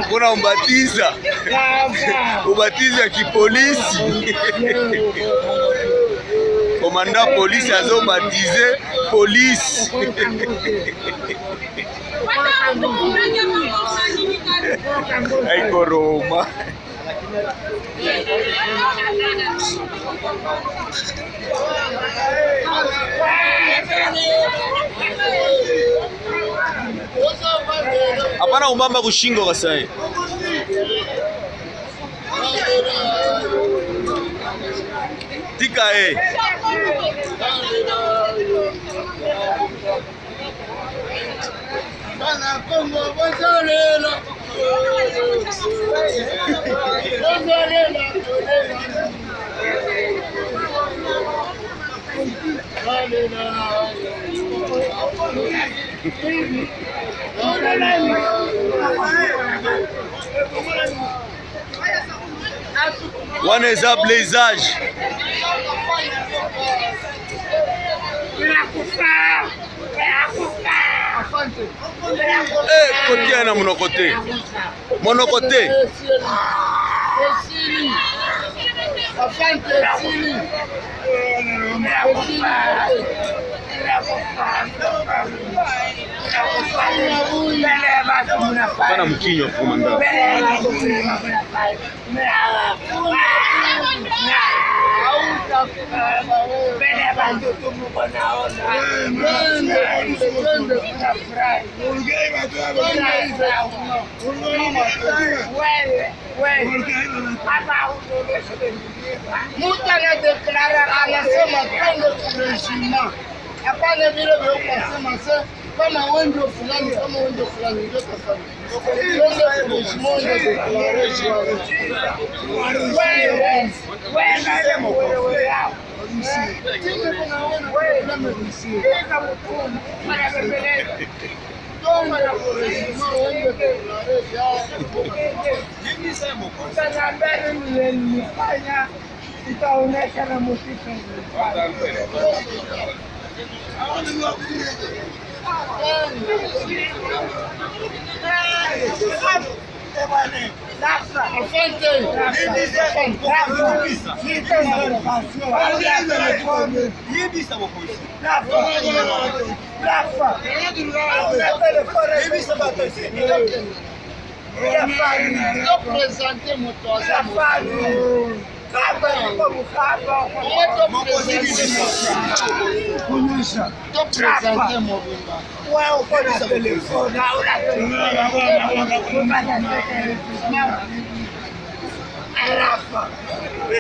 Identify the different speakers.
Speaker 1: Kuna ubatiza. Ubatiza kipolisi. Komanda polisi azo batize polisi. Aiko Roma. Hapana umamba kushingo kasai. Tika
Speaker 2: Bana Kongo bonjolela. Bonjolela.
Speaker 1: One is up blazage. Côté na monocoté. Monocoté. Pana mkinyo komanda.
Speaker 2: Muta na declarar anasema twende kurejima. Hapana vile vile unasema sasa kama wendo fulani ndio tafadhali. Twende kurejima ndio declaration. Wewe yao. Itaonesha na muziki.